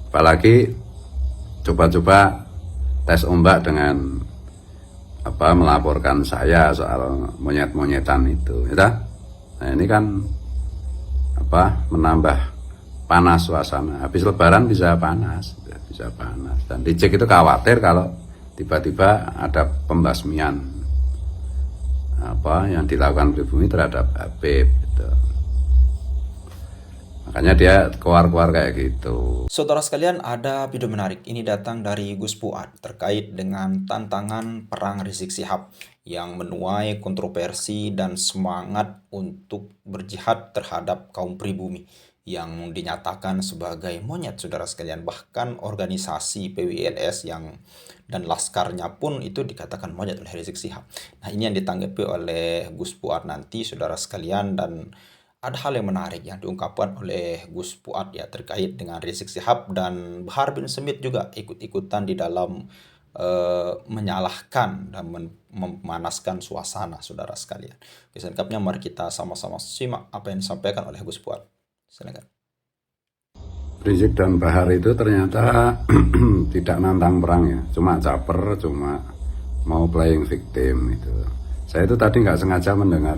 Apalagi coba-coba tes ombak dengan melaporkan saya soal monyet-monyetan itu, ya. Nah ini kan menambah panas suasana. Habis Lebaran bisa panas. Dan Reject itu khawatir kalau tiba-tiba ada pembasmian yang dilakukan pribumi terhadap Habib gitu. Makanya dia keluar-keluar kayak gitu. Saudara sekalian, ada video menarik. Ini datang dari Gus Fuad terkait dengan tantangan perang Rizik Syihab yang menuai kontroversi dan semangat untuk berjihad terhadap kaum pribumi yang dinyatakan sebagai monyet, saudara sekalian. Bahkan organisasi PWLS dan laskarnya pun itu dikatakan monyet oleh Rizik Syihab. Nah, ini yang ditanggapi oleh Gus Fuad nanti, saudara sekalian, dan ada hal yang menarik yang diungkapkan oleh Gus Fuad ya terkait dengan Rizik Syihab, dan Bahar bin Smith juga ikut-ikutan di dalam menyalahkan dan memanaskan suasana, saudara sekalian. Oke, selengkapnya mari kita sama-sama simak apa yang disampaikan oleh Gus Fuad. Silakan. Rizik dan Bahar itu ternyata tidak nantang perang ya, cuma caper, cuma mau playing victim itu. Saya itu tadi nggak sengaja mendengar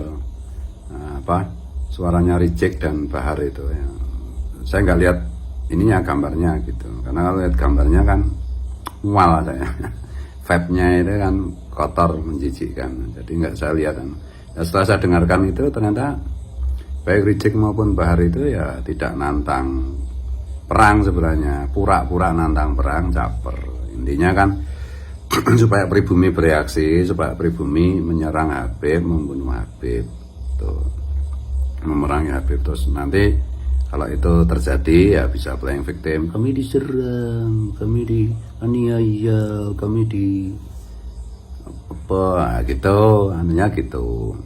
suaranya Rizik dan Bahar itu ya. Saya nggak lihat ininya gambarnya gitu, karena kalau lihat gambarnya kan mual saya. Vibe-nya itu kan kotor, menjijikkan, jadi nggak saya lihat kan. Ya, setelah saya dengarkan itu ternyata baik Rizik maupun Bahar itu ya tidak nantang perang sebenarnya, pura-pura nantang perang, caper. Intinya kan supaya pribumi bereaksi, supaya pribumi menyerang Habib, membunuh Habib, tuh, memerangi Habib. Terus nanti kalau itu terjadi ya bisa playing victim, kami diserang, kami dianiaya, kami di gitu, anunya gitu.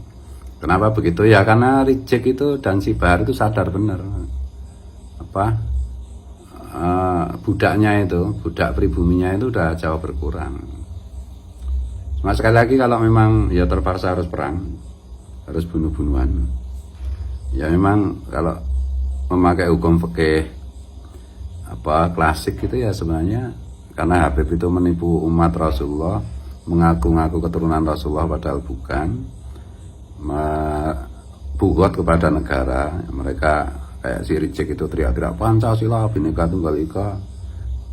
Kenapa begitu ya? Karena Rizik itu dan si Bahar itu sadar benar budaknya itu, budak pribuminya itu udah jauh berkurang. Cuma sekali lagi kalau memang ya terpaksa harus perang, harus bunuh-bunuhan, ya memang kalau memakai hukum fikih klasik gitu ya sebenarnya, karena Habib itu menipu umat Rasulullah, mengaku-ngaku keturunan Rasulullah padahal bukan, bugot kepada negara. Mereka kayak si Rizik itu teriak-teriak Pancasila, Bhinneka Tunggal Ika.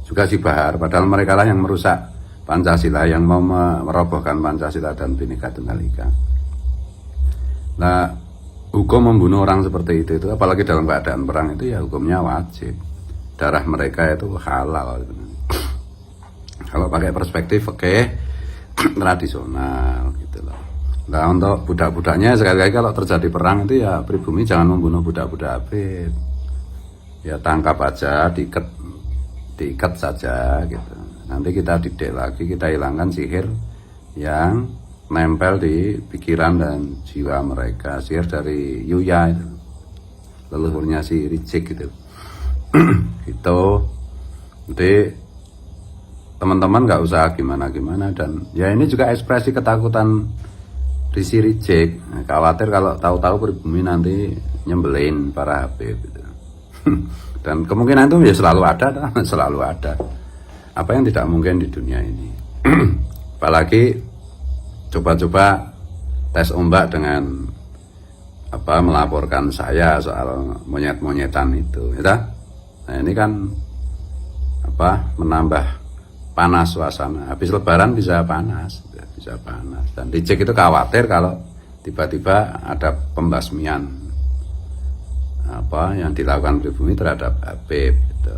Juga si Bahar, padahal mereka lah yang merusak Pancasila, yang mau merobohkan Pancasila dan Bhinneka Tunggal Ika. Nah, hukum membunuh orang seperti itu apalagi dalam keadaan perang itu ya hukumnya wajib. Darah mereka itu halal. Kalau pakai perspektif fikih tradisional gitu loh. Nah, untuk budak-budaknya sekali lagi kalau terjadi perang itu ya pribumi jangan membunuh budak-budak Habib. Ya tangkap aja, diikat saja gitu. Nanti kita didik lagi, kita hilangkan sihir yang nempel di pikiran dan jiwa mereka. Sihir dari Yuya itu, leluhurnya si Rizik gitu. Gitu. Jadi teman-teman nggak usah gimana-gimana, dan ya ini juga ekspresi ketakutan di si Rizik, khawatir kalau tahu-tahu pribumi nanti nyembelin para Habib gitu. Dan kemungkinan itu ya selalu ada, selalu ada. Apa yang tidak mungkin di dunia ini. Apalagi coba-coba tes ombak dengan melaporkan saya soal monyet-monyetan itu, ya. Nah ini kan menambah panas suasana. Habis Lebaran bisa panas. Dan Reject itu khawatir kalau tiba-tiba ada pembasmian yang dilakukan pribumi terhadap Habib gitu.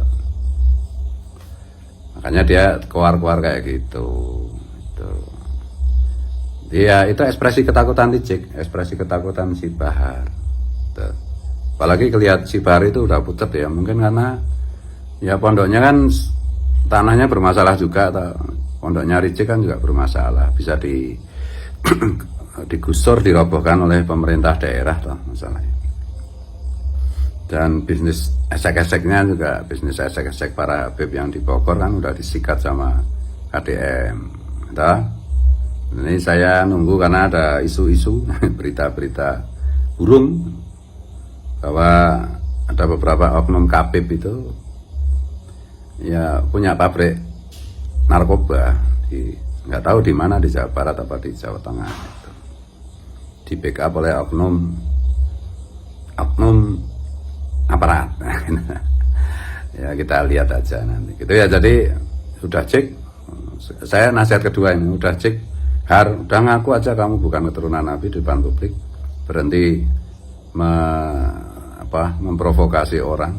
Makanya dia keluar-keluar kayak gitu. Ya itu ekspresi ketakutan Reject, ekspresi ketakutan si Bahar gitu. Apalagi kelihatan si Bahar itu udah pucat ya, mungkin karena ya pondoknya kan tanahnya bermasalah juga, pondoknya Reject kan juga bermasalah, bisa digusur, dirobohkan oleh pemerintah daerah toh masalahnya. Dan bisnis esek-eseknya juga, bisnis esek-esek para Habib yang di Bogor kan udah disikat sama KDM. Toh? Ini saya nunggu karena ada isu-isu, berita-berita burung bahwa ada beberapa oknum Kabib itu ya punya pabrik narkoba nggak tahu di mana, di Jawa Barat apa di Jawa Tengah itu. Di backup oleh oknum aparat. Ya kita lihat aja nanti gitu ya. Jadi udah cek, saya nasihat kedua ini, udah cek, udah ngaku aja kamu bukan keturunan Nabi di depan publik, berhenti memprovokasi orang.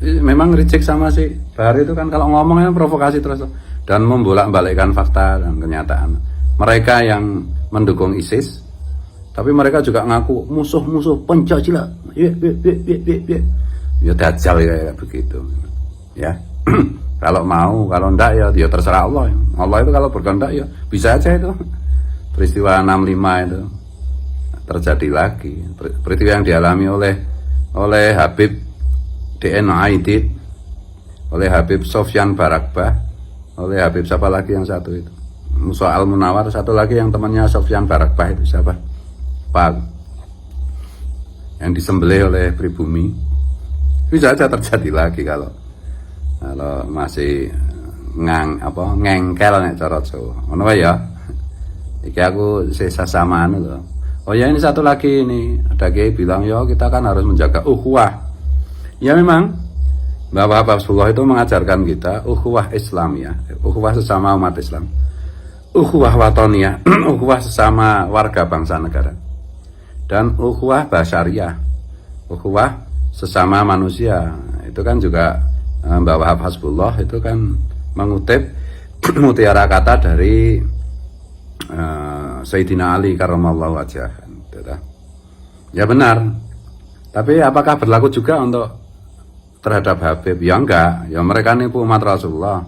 Memang reject sama si Bahar itu kan, kalau ngomongnya provokasi terus dan membolak-balikkan fakta dan kenyataan. Mereka yang mendukung ISIS, tapi mereka juga ngaku musuh-musuh Pancasila. Ya dajjal kayak begitu. Ya. Kalau mau, kalau enggak ya terserah Allah. Allah itu kalau berkehendak ya bisa aja itu. Peristiwa 65 itu terjadi lagi. Peristiwa yang dialami oleh Habib DN Aidid, oleh Habib Sofyan Barakbah, oleh Habib siapa lagi yang satu itu? Musa Al Munawar, satu lagi yang temannya Sofyan Barakbah itu siapa? Pak, yang disembelih oleh pribumi. Bisa aja terjadi lagi kalau masih ngengkel nek cara Jawa. Ngono ya. Iki aku sisa samaan lho. Oh ya, ini satu lagi ini, ada kiai bilang ya kita kan harus menjaga ukhuwah. Ya memang Bapak Habibullah itu mengajarkan kita ukhuwah Islamiyah, ukhuwah sesama umat Islam, ukhuwah watoniyah, ukhuwah sesama warga bangsa negara, dan ukhuwah basyariyah, ukhuwah sesama manusia. Itu kan juga Mbak Wahab Hasbullah itu kan mengutip mutiara kata dari Sayyidina Ali karramallahu wajhah. Ya benar. Tapi apakah berlaku juga untuk terhadap Habib? Ya enggak. Ya mereka nipu umat Rasulullah,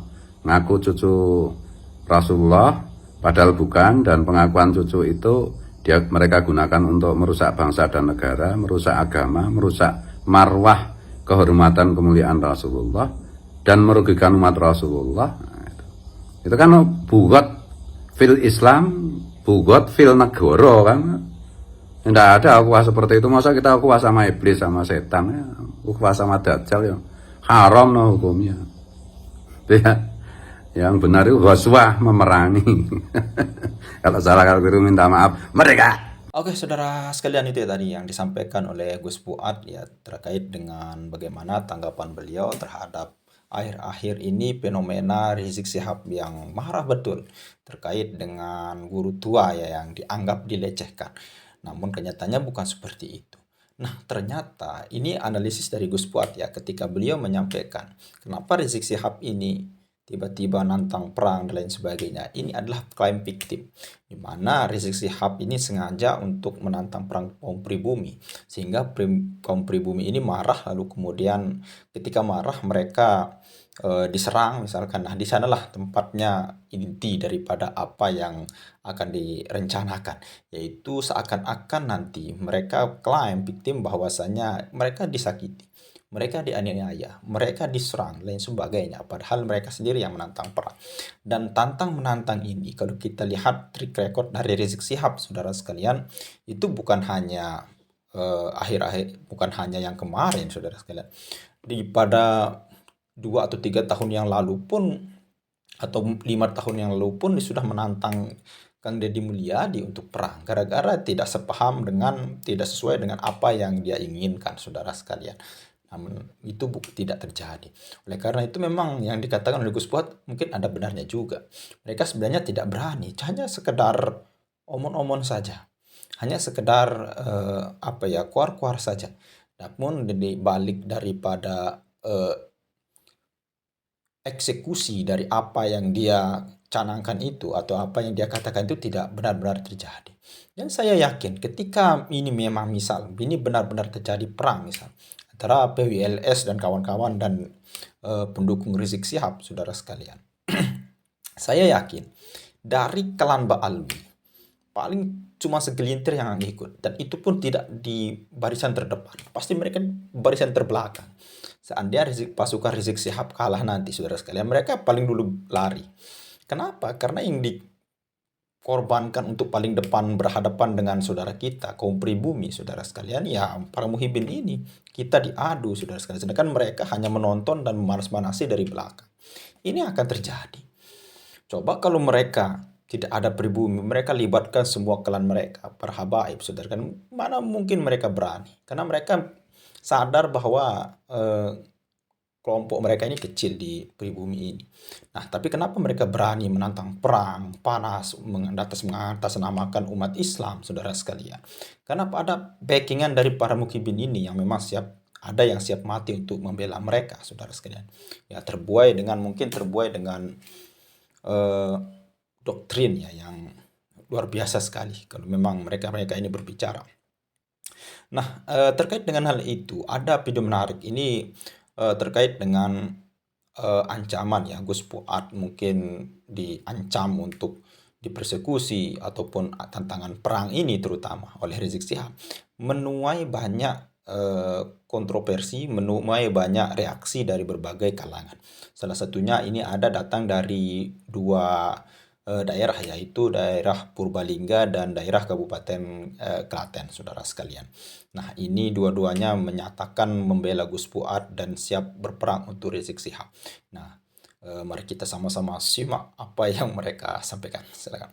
ngaku cucu Rasulullah padahal bukan, dan pengakuan cucu itu mereka gunakan untuk merusak bangsa dan negara, merusak agama, merusak marwah kehormatan kemuliaan Rasulullah, dan merugikan umat Rasulullah. Itu kan bugot fil Islam, bugot fil negara kan. Tidak ada ukhuwah seperti itu. Masa kita ukhuwah sama iblis, sama setan ya, ukhuwah sama dajjal ya haram no hukumnya. Ya, yang benar itu ghazwah, memerangi. Kalau salah, kalau keliru minta maaf mereka. Oke, saudara sekalian, itu ya tadi yang disampaikan oleh Gus Fuad ya terkait dengan bagaimana tanggapan beliau terhadap akhir-akhir ini fenomena Rizik Syihab yang marah betul terkait dengan guru tua ya yang dianggap dilecehkan. Namun kenyataannya bukan seperti itu. Nah, ternyata ini analisis dari Gus Fuad ya ketika beliau menyampaikan kenapa Rizik Syihab ini tiba-tiba nantang perang dan lain sebagainya. Ini adalah klaim fiktif, di mana Rizik Syihab ini sengaja untuk menantang perang kaum pribumi, sehingga kaum pribumi ini marah, lalu kemudian ketika marah mereka diserang misalkan. Nah, di sanalah tempatnya inti daripada apa yang akan direncanakan, yaitu seakan-akan nanti mereka klaim victim bahwasanya mereka disakiti, mereka dianiaya, mereka diserang, lain sebagainya. Padahal mereka sendiri yang menantang perang. Dan tantang menantang ini, kalau kita lihat track record dari Rizik Syihab, saudara sekalian, itu bukan hanya bukan hanya yang kemarin, saudara sekalian. Pada 2 atau 3 tahun yang lalu pun, atau 5 tahun yang lalu pun sudah menantang Kang Deddy Mulyadi untuk perang, gara-gara tidak tidak sesuai dengan apa yang dia inginkan, saudara sekalian. Namun itu tidak terjadi. Oleh karena itu memang yang dikatakan oleh Gus Fuad mungkin ada benarnya juga. Mereka sebenarnya tidak berani, hanya sekedar omon-omon saja. Hanya sekedar kuar-kuar saja. Namun di balik daripada eksekusi dari apa yang dia canangkan itu atau apa yang dia katakan itu tidak benar-benar terjadi. Dan saya yakin ketika ini memang ini benar-benar terjadi perang antara PWLS dan kawan-kawan dan pendukung Rizik Syihab, saudara sekalian. Saya yakin dari klan Ba'alwi paling cuma segelintir yang ikut, dan itu pun tidak di barisan terdepan. Pasti mereka barisan terbelakang. Seandainya pasukan Rizik Syihab kalah nanti, saudara sekalian, mereka paling dulu lari. Kenapa? Karena yang korbankan untuk paling depan berhadapan dengan saudara kita, kaum pribumi, saudara sekalian, ya para muhibin ini kita diadu, saudara sekalian. Sedangkan mereka hanya menonton dan memanas-manasi dari belakang. Ini akan terjadi. Coba kalau mereka tidak ada pribumi, mereka libatkan semua klan mereka, para habaib, saudara kan, mana mungkin mereka berani? Karena mereka sadar bahwa kelompok mereka ini kecil di pribumi ini. Nah, tapi kenapa mereka berani menantang perang panas mengatasnamakan umat Islam, saudara sekalian? Karena ada backingan dari para mukibin ini yang memang ada yang siap mati untuk membela mereka, saudara sekalian. Ya terbuai dengan doktrin ya yang luar biasa sekali kalau memang mereka ini berbicara. Nah, terkait dengan hal itu ada video menarik ini terkait dengan ancaman ya, Gus Fuad mungkin diancam untuk dipersekusi ataupun tantangan perang ini terutama oleh Rizik Syihab, menuai banyak kontroversi, menuai banyak reaksi dari berbagai kalangan. Salah satunya ini ada datang dari dua daerah, yaitu daerah Purbalingga dan daerah Kabupaten Klaten, saudara sekalian. Nah, ini dua-duanya menyatakan membela Gus Fuad dan siap berperang untuk Rizik Syihab. Nah, mari kita sama-sama simak apa yang mereka sampaikan. Silakan.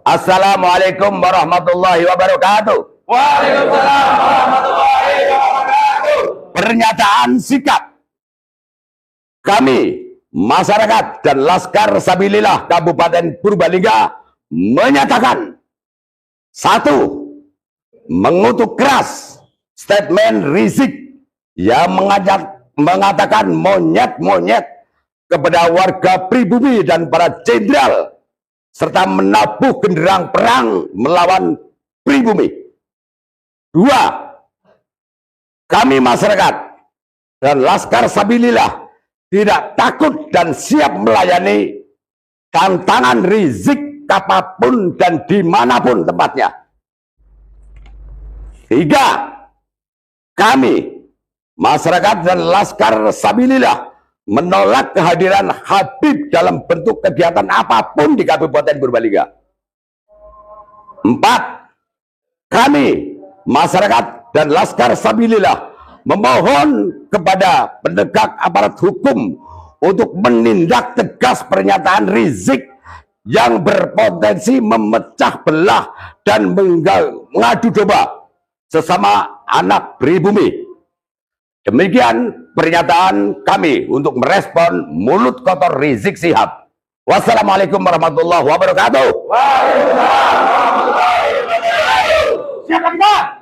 Assalamualaikum warahmatullahi wabarakatuh. Waalaikumsalam warahmatullahi wabarakatuh. Pernyataan sikap kami, masyarakat dan Laskar Sabilillah Kabupaten Purbalingga menyatakan: 1. Mengutuk keras statement Rizik yang mengatakan monyet-monyet kepada warga pribumi dan para jenderal, serta menabuh genderang perang melawan pribumi. 2. Kami masyarakat dan Laskar Sabilillah tidak takut dan siap melayani tantangan Rizik kapanpun dan dimanapun tempatnya. 3. Kami masyarakat dan Laskar Sabilillah menolak kehadiran Habib dalam bentuk kegiatan apapun di Kabupaten Purbalingga. 4. Kami masyarakat dan Laskar Sabilillah memohon kepada penegak aparat hukum untuk menindak tegas pernyataan Rizik yang berpotensi memecah belah dan mengadu domba sesama anak pribumi. Demikian pernyataan kami untuk merespon mulut kotor Rizik Syihab. Wassalamualaikum warahmatullahi wabarakatuh. Waalaikumsalam warahmatullahi wabarakatuh. Siapa kita?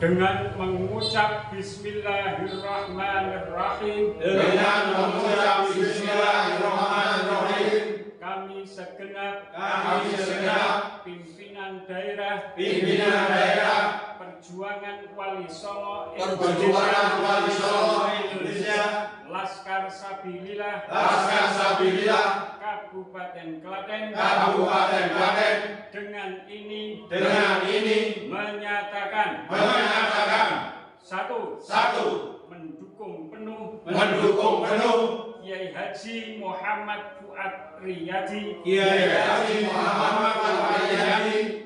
Dengan mengucap Bismillahirrahmanirrahim. Kami segenap pimpinan daerah Perjuangan Wali Songo Indonesia, Laskar Sabilillah Kabupaten Klaten dengan ini menyatakan 1. Mendukung penuh Kiai Haji Muhammad Fuad Riyadi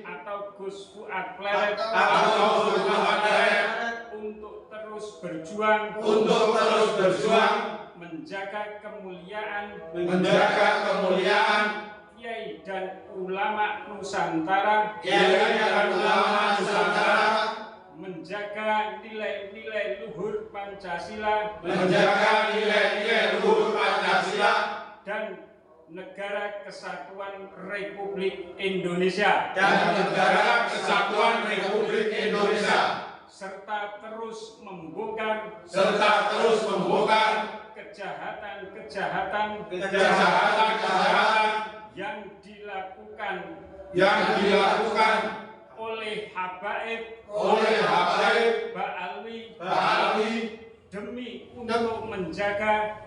atau Gus Fuad Pleret untuk terus berjuang menjaga kemuliaan Kiai dan ulama Nusantara, menjaga nilai-nilai luhur Pancasila, dan Negara Kesatuan Republik Indonesia, serta terus membongkar kejahatan yang dilakukan oleh Habaib Ba'alwi demi untuk menjaga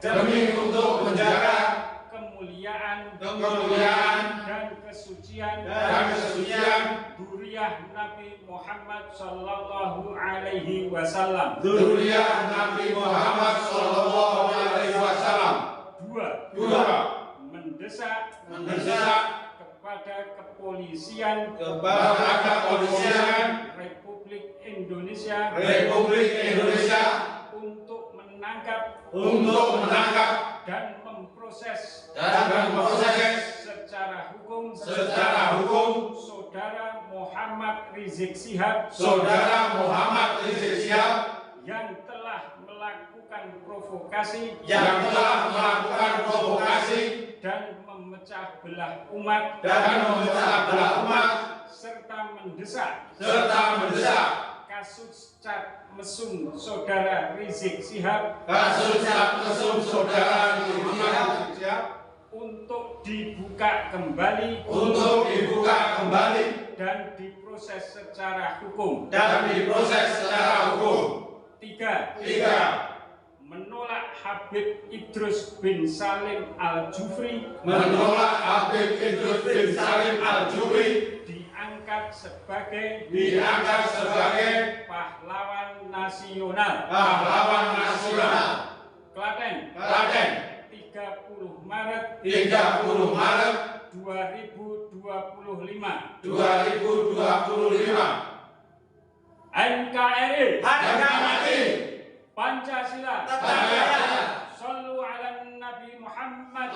kemuliaan dan kesucian dzurriyyah Nabi Muhammad sallallahu alaihi wasallam. Dua, mendesak kepada kepolisian Republik Indonesia untuk menangkap dan memproses secara hukum saudara Muhammad Rizik Syihab yang telah melakukan provokasi dan memecah belah umat serta mendesak kasus cat mesum saudara Rizik Syihab untuk dibuka kembali dan diproses secara hukum. Tiga, menolak Habib Idrus bin Salim Al-Jufri diangkat sebagai pahlawan nasional. Klaten 30 Maret 2025. NKRI Pancasila. Sallu ala Nabi Muhammad.